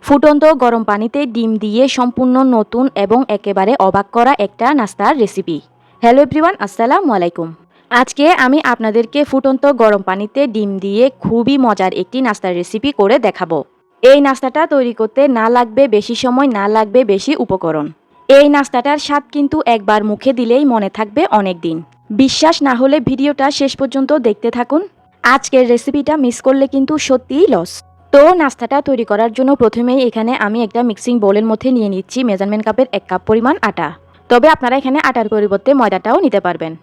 ফুটন্ত গরম পানিতে ডিম দিয়ে সম্পূর্ণ নতুন এবং একেবারে অবাক করা একটা নাস্তার রেসিপি। হ্যালো এভরিওয়ান, আসসালামু আলাইকুম। আজকে আমি আপনাদেরকে ফুটন্ত গরম পানিতে ডিম দিয়ে খুবই মজার একটি নাস্তার রেসিপি করে দেখাবো। এই নাস্তাটা তৈরি করতে না লাগবে বেশি সময়, না লাগবে বেশি উপকরণ। এই নাস্তাটার স্বাদ কিন্তু একবার মুখে দিলেই মনে থাকবে অনেক দিন। বিশ্বাস না হলে ভিডিওটা শেষ পর্যন্ত দেখতে থাকুন। আজকের রেসিপিটা মিস করলে কিন্তু সত্যিই লস। তো নাস্তাটা তৈরি করার জন্য প্রথমেই এখানে আমি একটা মিক্সিং বোলের মধ্যে নিয়ে নিচ্ছি মেজারমেন্ট কাপের 1 কাপ পরিমাণ আটা। তবে আপনারা এখানে আটার পরিবর্তে ময়দাটাও নিতে পারবেন।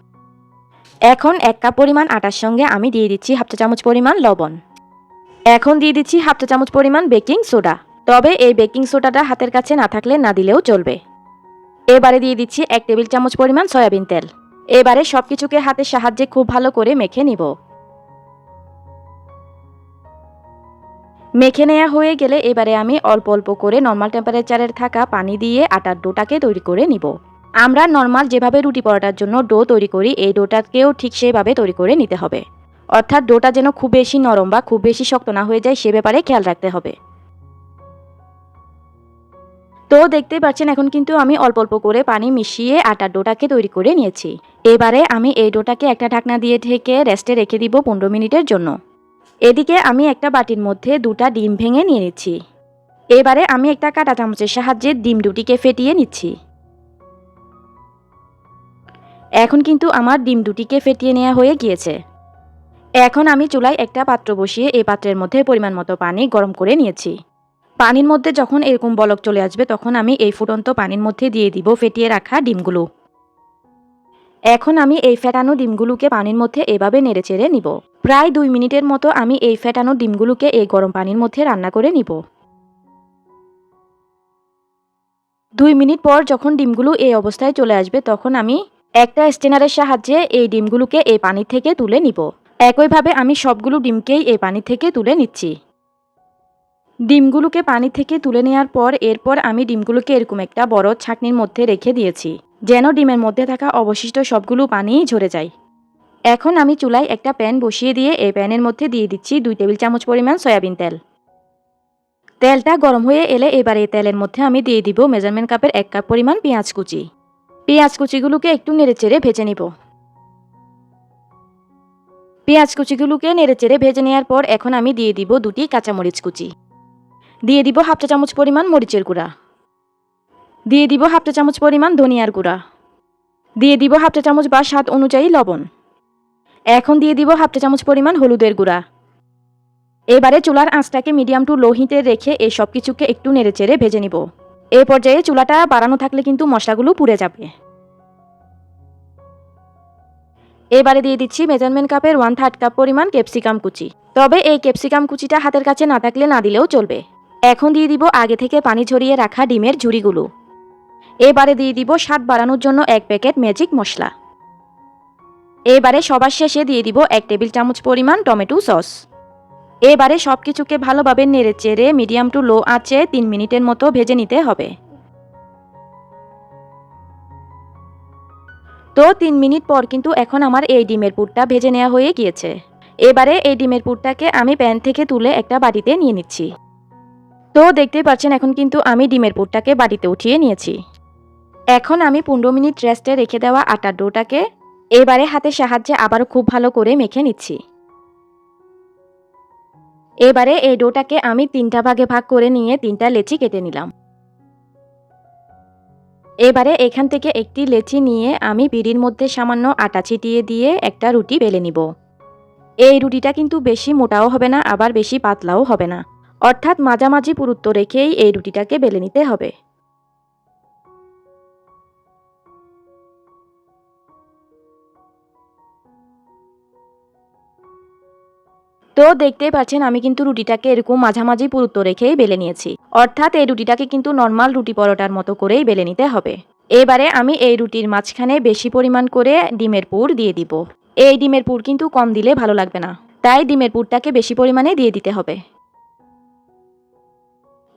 এখন 1 কাপ পরিমাণ আটার সঙ্গে আমি দিয়ে দিচ্ছি হাফ চা চামচ পরিমাণ লবণ। এখন দিয়ে দিচ্ছি হাফ চা চামচ পরিমাণ বেকিং সোডা। তবে এই বেকিং সোডাটা হাতের কাছে না থাকলে না দিলেও চলবে। এবারে দিয়ে দিচ্ছি 1 টেবিল চামচ পরিমাণ সয়াবিন তেল। এবারে সবকিছুকে হাতের সাহায্যে খুব ভালো করে মেখে নিব। মেখে নেওয়া হয়ে গেলে এবারে আমি অল্প অল্প করে নর্মাল টেম্পারেচারের থাকা পানি দিয়ে আটার ডোটাকে তৈরি করে নিব। আমরা নর্মাল যেভাবে রুটি পরোটার জন্য ডো তৈরি করি এই ডোটাকেও ঠিক সেভাবে তৈরি করে নিতে হবে। অর্থাৎ ডোটা যেন খুব বেশি নরম বা খুব বেশি শক্ত না হয়ে যায় সে ব্যাপারে খেয়াল রাখতে হবে। তো দেখতেই পাচ্ছেন এখন কিন্তু আমি অল্প অল্প করে পানি মিশিয়ে আটার ডোটাকে তৈরি করে নিয়েছি। এবারে আমি এই ডোটাকে একটা ঢাকনা দিয়ে ঢেকে রেস্টে রেখে দিব 15 মিনিটের জন্য। এদিকে আমি একটা বাটির মধ্যে 2টা ডিম ভেঙে নিয়ে নিচ্ছি। এবারে আমি একটা কাঁটা চামচের সাহায্যে ডিম দুটিকে ফেটিয়ে নিচ্ছি। এখন কিন্তু আমার ডিম দুটিকে ফেটিয়ে নেওয়া হয়ে গিয়েছে। এখন আমি চুলায় একটা পাত্র বসিয়ে এই পাত্রের মধ্যে পরিমাণ মতো পানি গরম করে নিয়েছি। পানির মধ্যে যখন এরকম বলক চলে আসবে তখন আমি এই ফুটন্ত পানির মধ্যে দিয়ে দিব ফেটিয়ে রাখা ডিমগুলো। এখন আমি এই ফেটানো ডিমগুলোকে পানির মধ্যে এভাবে নেড়েচেড়ে নিব। প্রায় 2 মিনিটের মতো আমি এই ফেটানো ডিমগুলোকে এই গরম পানির মধ্যে রান্না করে নিব। 2 মিনিট পর যখন ডিমগুলো এই অবস্থায় চলে আসবে তখন আমি একটা স্ট্রেনারের সাহায্যে এই ডিমগুলোকে এই পানি থেকে তুলে নিব। একইভাবে আমি সবগুলো ডিমকেই এই পানি থেকে তুলে নিচ্ছি। ডিমগুলোকে পানি থেকে তুলে নেওয়ার পর এরপর আমি ডিমগুলোকে এরকম একটা বড় ছাঁকনির মধ্যে রেখে দিয়েছি যেন ডিমের মধ্যে থাকা অবশিষ্ট সবগুলো পানি ঝরে যায়। এখন আমি চুলায় একটা প্যান বসিয়ে দিয়ে এই প্যানের মধ্যে দিয়ে দিচ্ছি 2 টেবিল চামচ পরিমাণ সয়াবিন তেল। তেলটা গরম হয়ে এলে এবার এই তেলের মধ্যে আমি দিয়ে দিব মেজারমেন্ট কাপের 1 কাপ পরিমাণ পেঁয়াজ কুচি। পেঁয়াজ কুচিগুলোকে একটু নেড়েচেড়ে ভেজে নিব। পেঁয়াজ কুচিগুলোকে নেড়েচেড়ে ভেজে নেওয়ার পর এখন আমি দিয়ে দিব 2টি কাঁচামরিচ কুচি। দিয়ে দিব হাফ চা চামচ পরিমাণ মরিচের গুঁড়া। দিয়ে দিব হাফ চা চামচ পরিমাণ ধনিয়ার গুঁড়া। দিয়ে দিব হাফ চা চামচ বা স্বাদ অনুযায়ী লবণ। এখন দিয়ে দিব হাফ চা চামচ পরিমাণ হলুদের গুঁড়া। এবারে চুলার আঁচটাকে মিডিয়াম টু লো হিটে রেখে এই সব কিছুকে একটু নেড়েচেড়ে ভেজে নিব। এই পর্যায়ে চুলাটা বাড়ানো থাকলে কিন্তু মশলাগুলো পুড়ে যাবে। এবারে দিয়ে দিচ্ছি মেজারমেন্ট কাপের 1/3 কাপ পরিমাণ ক্যাপসিকাম কুচি। তবে এই ক্যাপসিকাম কুচিটা হাতের কাছে না থাকলে না দিলেও চলবে। এখন দিয়ে দিব আগে থেকে পানি ঝরিয়ে রাখা ডিমের ঝুড়িগুলো। এবারে দিয়ে দিব স্বাদ বাড়ানোর জন্য 1 প্যাকেট ম্যাজিক মশলা। এবারে সবার শেষে দিয়ে দিব 1 টেবিল চামচ পরিমাণ টমেটো সস। এবারে সবকিছুকে ভালোভাবে নেড়েচেড়ে মিডিয়াম টু লো আঁচে 3 মিনিটের মতো ভেজে নিতে হবে। তো 3 মিনিট পর কিন্তু এখন আমার এই ডিমের পুরটা ভেজে নেওয়া হয়ে গিয়েছে। এবারে এই ডিমের পুরটাকে আমি প্যান থেকে তুলে একটা বাটিতে নিয়ে নিচ্ছি। তো দেখতেই পাচ্ছেন এখন কিন্তু আমি ডিমের পুরটাকে বাটিতে উঠিয়ে নিয়েছি। এখন আমি 15 মিনিট রেস্টে রেখে দেওয়া আটার ডোটাকে এবারে হাতের সাহায্যে আবারও খুব ভালো করে মেখে নিচ্ছি। এবারে এই ডোটাকে আমি 3টা ভাগে ভাগ করে নিয়ে 3টা লেচি কেটে নিলাম। এবারে এখান থেকে একটি লেচি নিয়ে আমি পিঁড়ির মধ্যে সামান্য আটা ছিটিয়ে দিয়ে একটা রুটি বেলে নিব। এই রুটিটা কিন্তু বেশি মোটাও হবে না আবার বেশি পাতলাও হবে না, অর্থাৎ মাঝামাঝি পুরুত্ব রেখেই এই রুটিটাকে বেলে নিতে হবে। তো দেখতেই পাচ্ছেন আমি কিন্তু রুটিটাকে এরকম মাঝামাঝি পুরুত্ব রেখেই বেলে নিয়েছি, অর্থাৎ এই রুটিটাকে কিন্তু নর্মাল রুটি পরোটার মতো করেই বেলে নিতে হবে। এবারে আমি এই রুটির মাঝখানে বেশি পরিমাণ করে ডিমের পুর দিয়ে দিব। এই ডিমের পুর কিন্তু কম দিলে ভালো লাগবে না, তাই ডিমের পুরটাকে বেশি পরিমাণে দিয়ে দিতে হবে।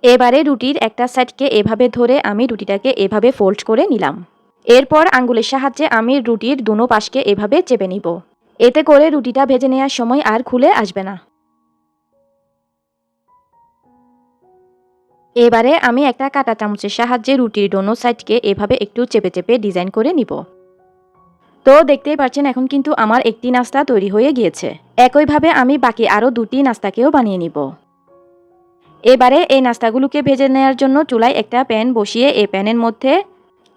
এবারে রুটির একটা সাইডকে এভাবে ধরে আমি রুটিটাকে এভাবে ফোল্ড করে নিলাম। এরপর আঙ্গুলের সাহায্যে আমি রুটির দুনো পাশকে এভাবে চেপে নিব। এতে করে রুটিটা ভেজে নেওয়ার সময় আর খুলে আসবে না। এবারে আমি একটা কাঁটা চামচের সাহায্যে রুটির ডোনো সাইডকে এভাবে একটু চেপে চেপে ডিজাইন করে নিব। তো দেখতেই পাচ্ছেন এখন কিন্তু আমার একটি নাস্তা তৈরি হয়ে গিয়েছে। একইভাবে আমি বাকি আরও দুটি নাস্তাকেও বানিয়ে নিব। এবারে এই নাস্তাগুলোকে ভেজে নেওয়ার জন্য চুলায় একটা প্যান বসিয়ে এই প্যানের মধ্যে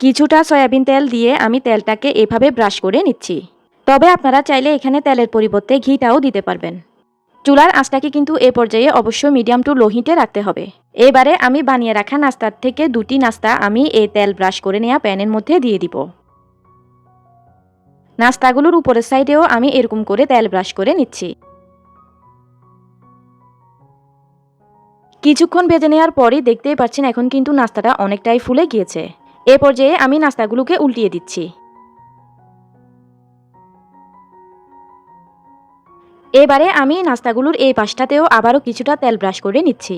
কিছুটা সয়াবিন তেল দিয়ে আমি তেলটাকে এভাবে ব্রাশ করে নিচ্ছি। তবে আপনারা চাইলে এখানে তেলের পরিবর্তে ঘিটাও দিতে পারবেন। চুলার আঁচটাকে কিন্তু এ পর্যায়ে অবশ্যই মিডিয়াম টু লো হিটে রাখতে হবে। এবারে আমি বানিয়ে রাখা নাস্তার থেকে দুটি নাস্তা আমি এই তেল ব্রাশ করে নেওয়া প্যানের মধ্যে দিয়ে দিব। নাস্তাগুলোর উপরের সাইডেও আমি এরকম করে তেল ব্রাশ করে নিচ্ছি। কিছুক্ষণ ভেজে নেওয়ার পরই দেখতেই পাচ্ছেন এখন কিন্তু নাস্তাটা অনেকটাই ফুলে গিয়েছে। এ পর্যায়ে আমি নাস্তাগুলোকে উল্টিয়ে দিচ্ছি। এবারে আমি নাস্তাগুলোর এই পাশটাতেও আবারও কিছুটা তেল ব্রাশ করে নিচ্ছি।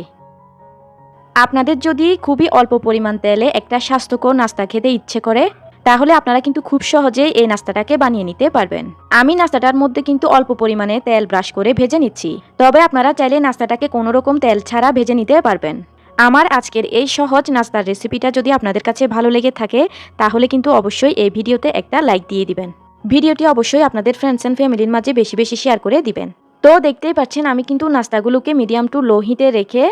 আপনাদের যদি খুবই অল্প পরিমাণ তেলে একটা স্বাস্থ্যকর নাস্তা খেতে ইচ্ছে করে তাহলে আপনারা কিন্তু খুব সহজেই এই নাস্তাটাকে বানিয়ে নিতে পারবেন। আমি নাস্তাটার মধ্যে কিন্তু অল্প পরিমাণে তেল ব্রাশ করে ভেজে নিচ্ছি। তবে আপনারা চাইলে নাস্তাটাকে কোনো রকম তেল ছাড়া ভেজে নিতে পারবেন। আমার আজকের এই সহজ নাস্তার রেসিপিটা যদি আপনাদের কাছে ভালো লেগে থাকে তাহলে কিন্তু অবশ্যই এই ভিডিওতে একটা লাইক দিয়ে দিবেন। ভিডিওটি অবশ্যই আপনাদের ফ্রেন্ডস অ্যান্ড ফ্যামিলির মাঝে বেশি বেশি শেয়ার করে দিবেন। তো দেখতেই পাচ্ছেন আমি কিন্তু নাস্তাগুলোকে মিডিয়াম টু লো হিটে রেখে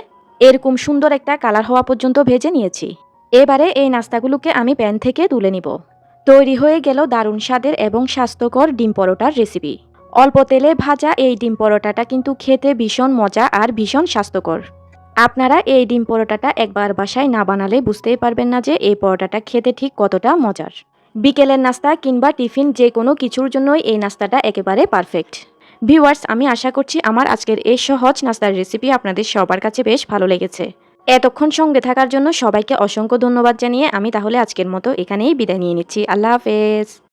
এরকম সুন্দর একটা কালার হওয়া পর্যন্ত ভেজে নিয়েছি। এবারে এই নাস্তাগুলোকে আমি প্যান থেকে তুলে নিব। তৈরি হয়ে গেল দারুণ স্বাদের এবং স্বাস্থ্যকর ডিম পরোটার রেসিপি। অল্প তেলে ভাজা এই ডিম পরোটাটা কিন্তু খেতে ভীষণ মজা আর ভীষণ স্বাস্থ্যকর। আপনারা এই ডিম পরোটাটা একবার বাসায় না বানালে বুঝতেই পারবেন না যে এই পরোটাটা খেতে ঠিক কতটা মজার। বিকেলের নাস্তা কিংবা টিফিন যে কোনো কিছুর জন্যই এই নাস্তাটা একেবারে পারফেক্ট। ভিউয়ার্স, আমি আশা করছি আমার আজকের এই সহজ নাস্তার রেসিপি আপনাদের সবার কাছে বেশ ভালো লেগেছে। এতক্ষণ সঙ্গে থাকার জন্য সবাইকে অসংখ্য ধন্যবাদ জানিয়ে আমি তাহলে আজকের মতো এখানেই বিদায় নিয়ে নিচ্ছি। আল্লাহ হাফেজ।